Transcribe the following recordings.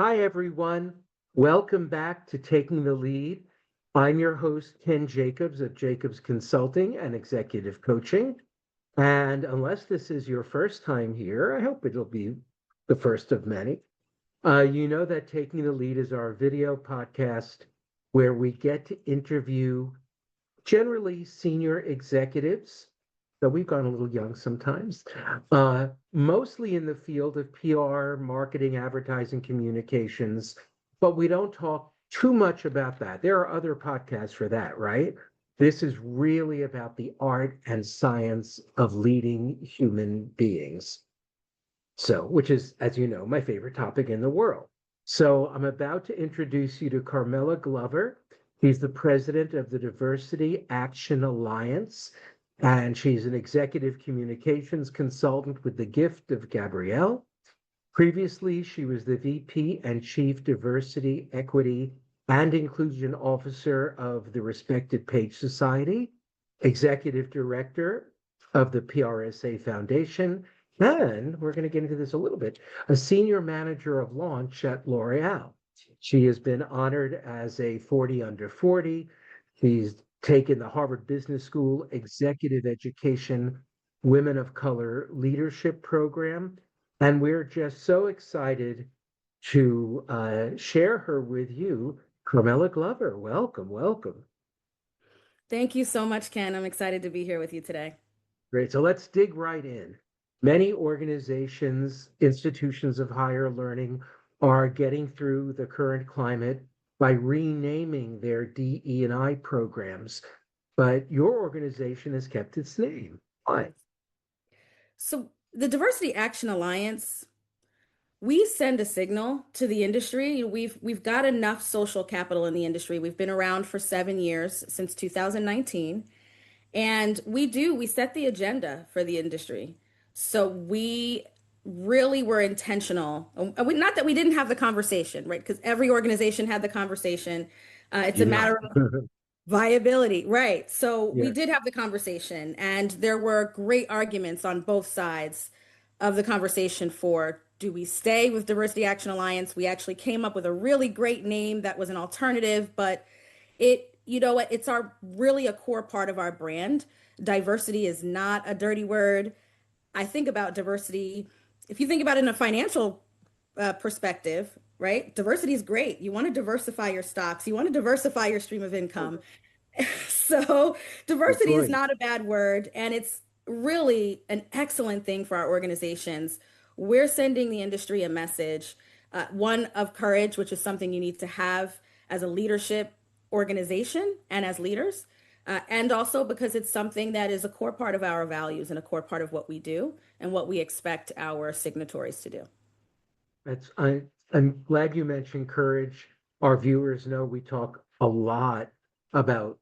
Hi, everyone. Welcome back to Taking the Lead. I'm your host, Ken Jacobs of Jacobs Consulting and Executive Coaching. And unless this is your first time here, I hope it'll be the first of many. You know that Taking the Lead is our video podcast where we get to interview generally senior executives, though we've gone a little young sometimes, mostly in the field of PR, marketing, advertising, communications, but we don't talk too much about that. There are other podcasts for that, right? This is really about the art and science of leading human beings. So, which is, as you know, my favorite topic in the world. So I'm about to introduce you to Carmella Glover. She's the president of the Diversity Action Alliance, and she's an executive communications consultant with the gift of Gabrielle. Previously, she was the VP and Chief Diversity, Equity, and Inclusion Officer of the Respected Page Society, Executive Director of the PRSA Foundation, and we're going to get into this a little bit, a Senior Manager of Launch at L'Oreal. She has been honored as a 40 under 40. She's taken the Harvard Business School Executive Education Women of Color Leadership Program. And we're just so excited to share her with you. Carmella Glover, welcome, welcome. Thank you so much, Ken. I'm excited to be here with you today. Great. So let's dig right in. Many organizations, institutions of higher learning are getting through the current climate by renaming their DE&I programs, but your organization has kept its name. Why? So, the Diversity Action Alliance, we send a signal to the industry. We've got enough social capital in the industry. We've been around for 7 years, since 2019, and we set the agenda for the industry. So we really were intentional. Not that we didn't have the conversation, right? Because every organization had the conversation. It's a Yeah. matter of viability, right? So we Yes. did have the conversation, and there were great arguments on both sides of the conversation for do we stay with Diversity Action Alliance? We actually came up with a really great name that was an alternative, but you know what, it's our really a core part of our brand. Diversity is not a dirty word. I think about diversity, if you think about it in a financial perspective, right? Diversity is great. You want to diversify your stocks, you want to diversify your stream of income. So Good diversity is point. not a bad word, and it's really an excellent thing for our organizations. We're sending the industry a message, one of courage, which is something you need to have as a leadership organization and as leaders, and also because it's something that is a core part of our values and a core part of what we do and what we expect our signatories to do. That's I'm glad you mentioned courage. Our viewers know we talk a lot about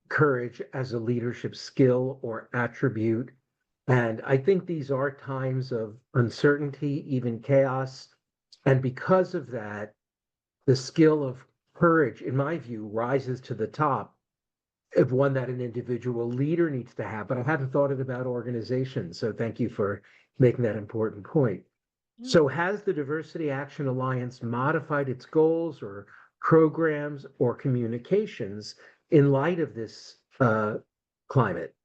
courage as a leadership skill or attribute. And I think these are times of uncertainty, even chaos. And because of that, the skill of courage, in my view, rises to the top of one that an individual leader needs to have. But I hadn't thought it about organizations. So thank you for making that important point. So has the Diversity Action Alliance modified its goals or programs or communications in light of this climate?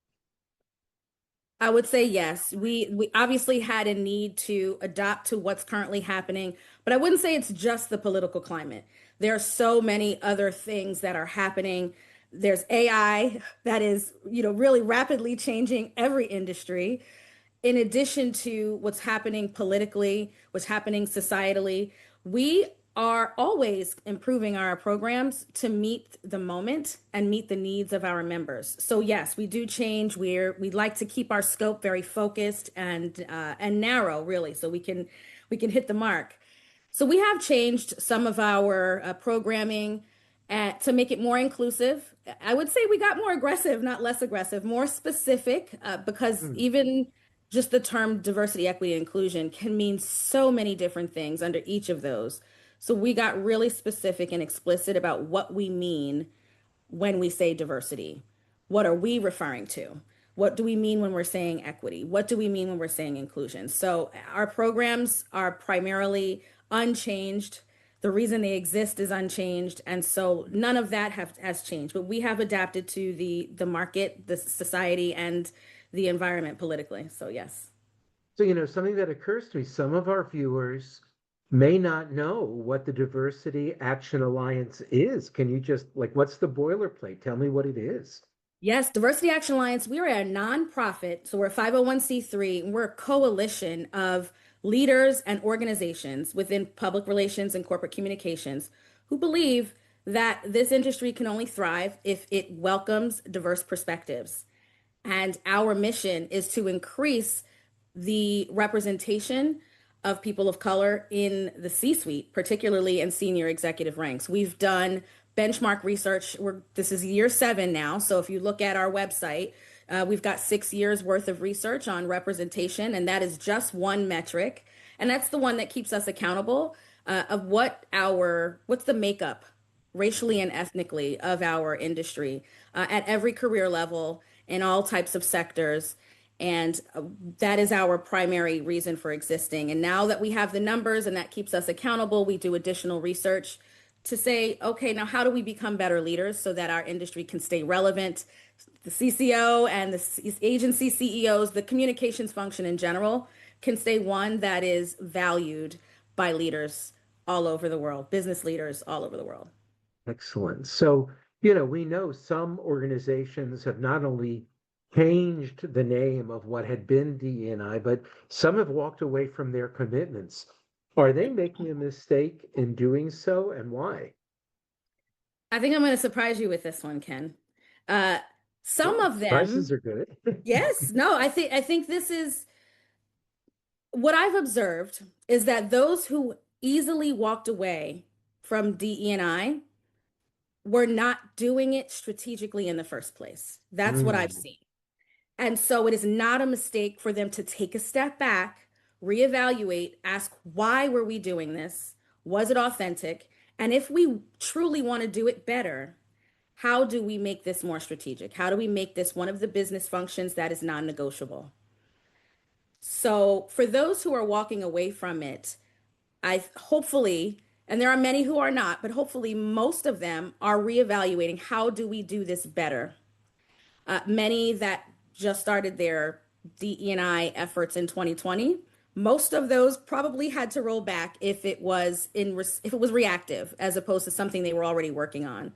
I would say yes. We obviously had a need to adapt to what's currently happening, but I wouldn't say it's just the political climate. There are so many other things that are happening. There's AI that is, really rapidly changing every industry. In addition to what's happening politically, what's happening societally, we are always improving our programs to meet the moment and meet the needs of our members. So yes, we do change. We like to keep our scope very focused and narrow, really, so we can hit the mark. So we have changed some of our programming to make it more inclusive. I would say we got more aggressive, not less aggressive, more specific, because Hmm. even just the term diversity, equity, and inclusion can mean so many different things under each of those. So we got really specific and explicit about what we mean when we say diversity. What are we referring to? What do we mean when we're saying equity? What do we mean when we're saying inclusion? So our programs are primarily unchanged. The reason they exist is unchanged, and so none of that has changed. But we have adapted to the market, the society, and the environment politically. So yes. So, something that occurs to me, some of our viewers may not know what the Diversity Action Alliance is. Can you just, like, what's the boilerplate? Tell me what it is. Yes, Diversity Action Alliance, we are a nonprofit, so we're a 501(c)(3, and we're a coalition of leaders and organizations within public relations and corporate communications who believe that this industry can only thrive if it welcomes diverse perspectives. And our mission is to increase the representation of people of color in the C-suite, particularly in senior executive ranks. We've done benchmark research. This is year 7 now. So if you look at our website, we've got 6 years worth of research on representation, and that is just one metric. And that's the one that keeps us accountable of what's the makeup racially and ethnically of our industry at every career level in all types of sectors. And that is our primary reason for existing. And now that we have the numbers and that keeps us accountable, we do additional research to say, okay, now how do we become better leaders so that our industry can stay relevant? The CCO and the agency CEOs, the communications function in general, can stay one that is valued by leaders all over the world, business leaders all over the world. Excellent. So, we know some organizations have not only changed the name of what had been DE&I, but some have walked away from their commitments. Are they making a mistake in doing so, and why? I think I'm going to surprise you with this one, Ken. Uh, some Sure. of Prices them, are good. yes, no, I think this is what I've observed is that those who easily walked away from DE&I were not doing it strategically in the first place. That's what I've Mm. seen. And so it is not a mistake for them to take a step back, reevaluate, ask, why were we doing this? Was it authentic? And if we truly want to do it better, how do we make this more strategic? How do we make this one of the business functions that is non-negotiable? So for those who are walking away from it, I hopefully, and there are many who are not, but hopefully most of them are reevaluating, how do we do this better? Many that just started their DE&I efforts in 2020, most of those probably had to roll back if it was reactive as opposed to something they were already working on.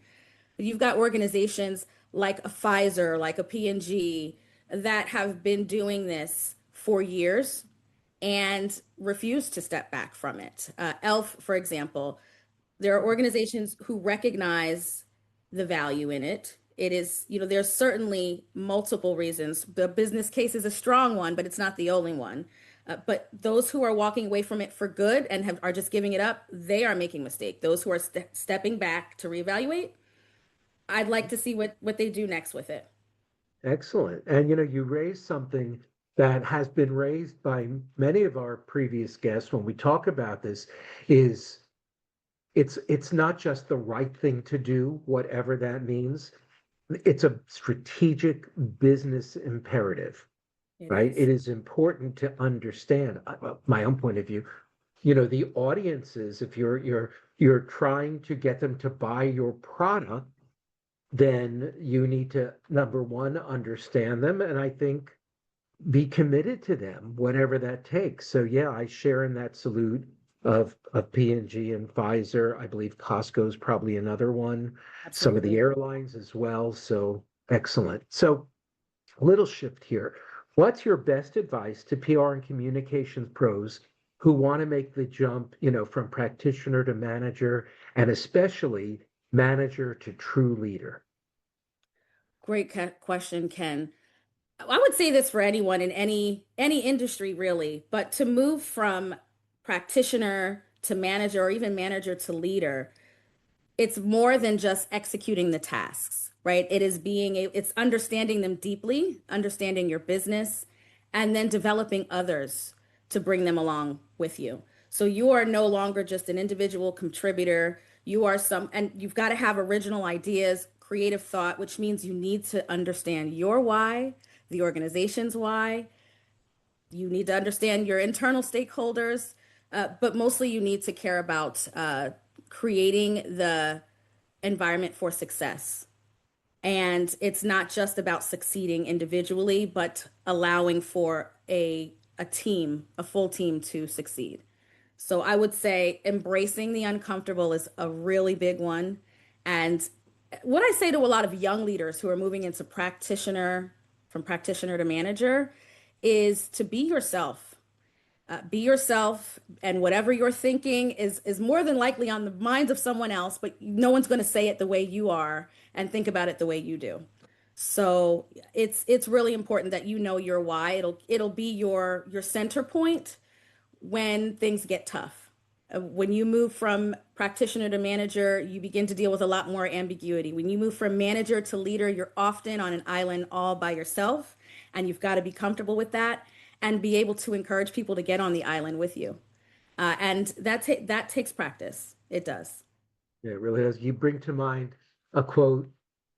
You've got organizations like a Pfizer, like a P&G that have been doing this for years and refuse to step back from it. ELF, for example, there are organizations who recognize the value in it. It is, there's certainly multiple reasons. The business case is a strong one, but it's not the only one. But those who are walking away from it for good and are just giving it up, they are making a mistake. Those who are stepping back to reevaluate, I'd like to see what they do next with it. Excellent. And you raised something that has been raised by many of our previous guests when we talk about this is it's not just the right thing to do, whatever that means. It's a strategic business imperative, It right? It is. is important to understand my own point of view. The audiences, if you're trying to get them to buy your product, then you need to, number one, understand them, and I think be committed to them, whatever that takes. So yeah, I share in that salute of P&G and Pfizer. I believe Costco's probably another one, some of the Absolutely. airlines as well. So excellent. So a little shift here. What's your best advice to PR and communications pros who want to make the jump, from practitioner to manager, and especially manager to true leader? Great question, Ken. I would say this for anyone in any industry really, but to move from practitioner to manager or even manager to leader, it's more than just executing the tasks, right? It's understanding them deeply, understanding your business, and then developing others to bring them along with you. So you are no longer just an individual contributor. And you've got to have original ideas, creative thought, which means you need to understand your why, the organization's why. You need to understand your internal stakeholders, but mostly you need to care about creating the environment for success. And it's not just about succeeding individually, but allowing for a team, a full team to succeed. So I would say embracing the uncomfortable is a really big one. And what I say to a lot of young leaders who are moving into practitioner, from practitioner to manager, is to be yourself. Be yourself, and whatever you're thinking is more than likely on the minds of someone else, but no one's going to say it the way you are and think about it the way you do. So it's really important that you know your why. It'll be your center point when things get tough. When you move from practitioner to manager, you begin to deal with a lot more ambiguity. When you move from manager to leader, you're often on an island all by yourself, and you've got to be comfortable with that and be able to encourage people to get on the island with you. And that takes practice. It does. Yeah, it really does. You bring to mind a quote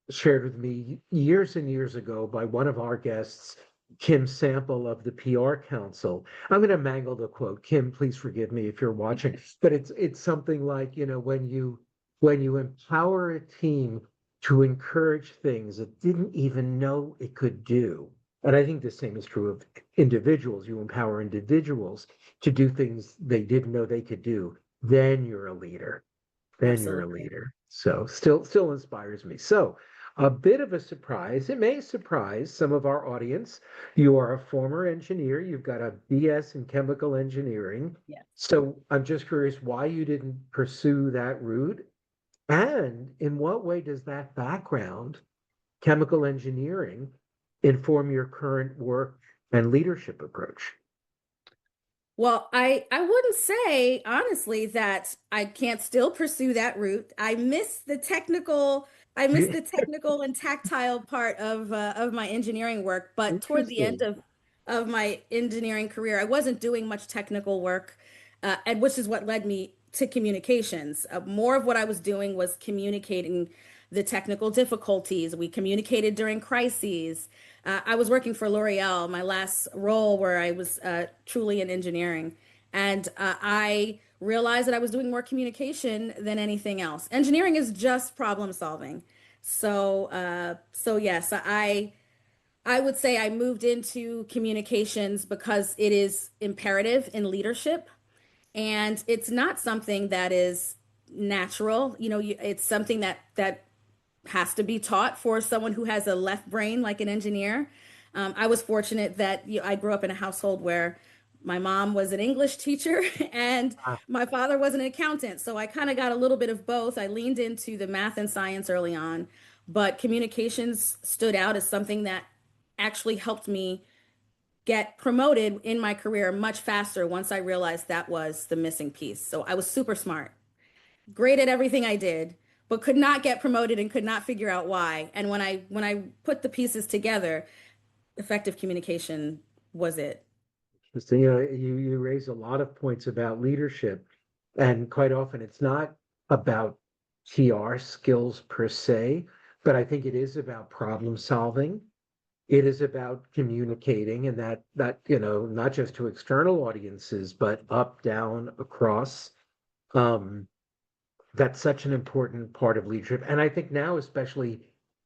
shared with me years and years ago by one of our guests, Kim Sample of the PR Council. I'm going to mangle the quote. Kim, please forgive me if you're watching, but it's something like, when you empower a team to encourage things it didn't even know it could do. And I think the same is true of individuals. You empower individuals to do things they didn't know they could do. Then you're a leader. Then you're a Absolutely. leader. So still inspires me. So a bit of a surprise. It may surprise some of our audience. You are a former engineer. You've got a BS in chemical engineering. Yeah. So I'm just curious why you didn't pursue that route. And in what way does that background, chemical engineering, inform your current work and leadership approach? Well, I wouldn't say honestly that I can't still pursue that route. I miss the technical and tactile part of my engineering work, but toward the end Interesting. of my engineering career, I wasn't doing much technical work, and which is what led me to communications. More of what I was doing was communicating the technical difficulties. We communicated during crises. I was working for L'Oreal, my last role where I was truly in engineering. And I realized that I was doing more communication than anything else. Engineering is just problem solving. So yes, I would say I moved into communications because it is imperative in leadership, and it's not something that is natural. It's something that has to be taught for someone who has a left brain like an engineer. I was fortunate that I grew up in a household where my mom was an English teacher and Ah, my father was an accountant. So I kind of got a little bit of both. I leaned into the math and science early on, but communications stood out as something that actually helped me get promoted in my career much faster once I realized that was the missing piece. So I was super smart, great at everything I did, but could not get promoted and could not figure out why. And when I put the pieces together, effective communication was it. interesting. You raise a lot of points about leadership, and quite often it's not about PR skills per se, but I think it is about problem solving. It is about communicating, and that not just to external audiences, but up, down, across. Um, that's such an important part of leadership. And I think now, especially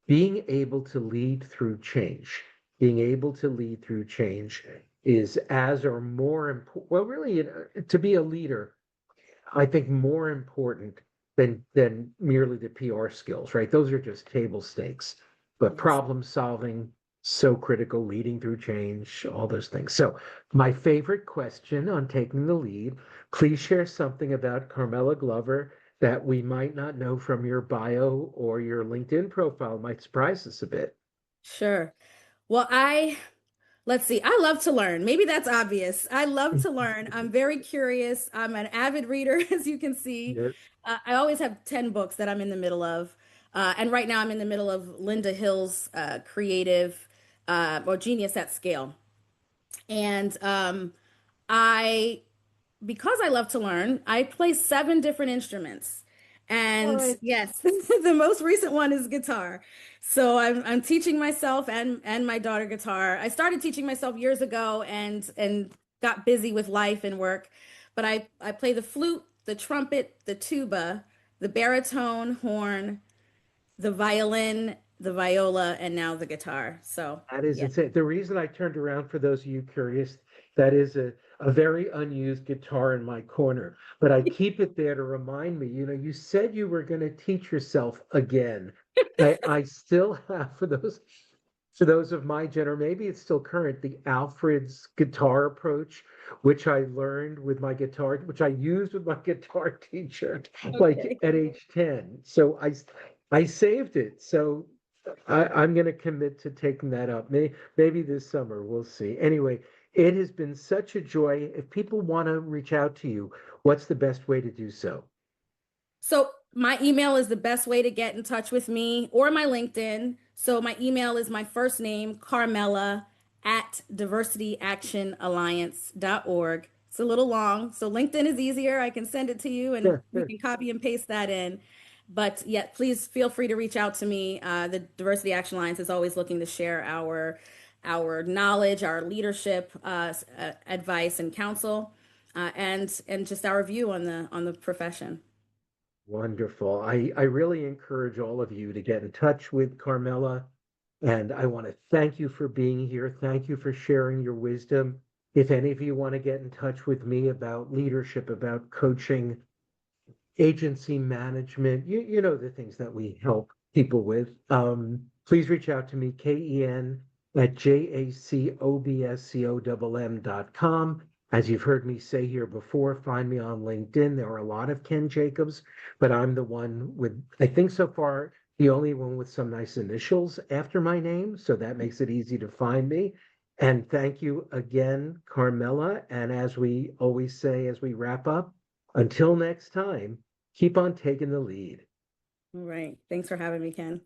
being able to lead through change, being able to lead through change is as or more important. Well, really, to be a leader, I think more important than merely the PR skills, right? Those are just table stakes. But Yes. problem solving, so critical, leading through change, all those things. So my favorite question on taking the lead, please share something about Carmella Glover that we might not know from your bio or your LinkedIn profile. Might surprise us a bit. Sure. Well, let's see. I love to learn. Maybe that's obvious. I love to learn. I'm very curious. I'm an avid reader, as you can see. Yeah. I always have 10 books that I'm in the middle of. And right now I'm in the middle of Linda Hill's creative or Genius at Scale. And I because I love to learn, I play 7 different instruments. And What? yes, the most recent one is guitar. So I'm teaching myself and my daughter guitar. I started teaching myself years ago and got busy with life and work. But I play the flute, the trumpet, the tuba, the baritone, horn, the violin, the viola, and now the guitar. So That is yeah. insane. The reason I turned around, for those of you curious, that is a very unused guitar in my corner, but I keep it there to remind me, you said you were going to teach yourself again. I still have, for those of my maybe it's still current, the Alfred's guitar approach, which I learned with my guitar, which I used with my guitar teacher, like Okay. at age 10. So I saved it. So I'm going to commit to taking that up. Maybe this summer, we'll see. Anyway, it has been such a joy. If people want to reach out to you, what's the best way to do so? So my email is the best way to get in touch with me, or my LinkedIn. So my email is my first name, Carmella at diversityactionalliance.org. It's a little long. So LinkedIn is easier. I can send it to you and you can copy and paste that in. But yeah, please feel free to reach out to me. The Diversity Action Alliance is always looking to share our knowledge, our leadership, advice and counsel, and just our view on the profession. Wonderful. I really encourage all of you to get in touch with Carmela. And I want to thank you for being here. Thank you for sharing your wisdom. If any of you want to get in touch with me about leadership, about coaching, agency management, you know the things that we help people with. Please reach out to me, KEN at JACOBSCOMM.com. As you've heard me say here before, find me on LinkedIn. There are a lot of Ken Jacobs, but I'm the one with, I think so far, the only one with some nice initials after my name. So that makes it easy to find me. And thank you again, Carmela. And as we always say, as we wrap up, until next time, keep on taking the lead. All right. Thanks for having me, Ken.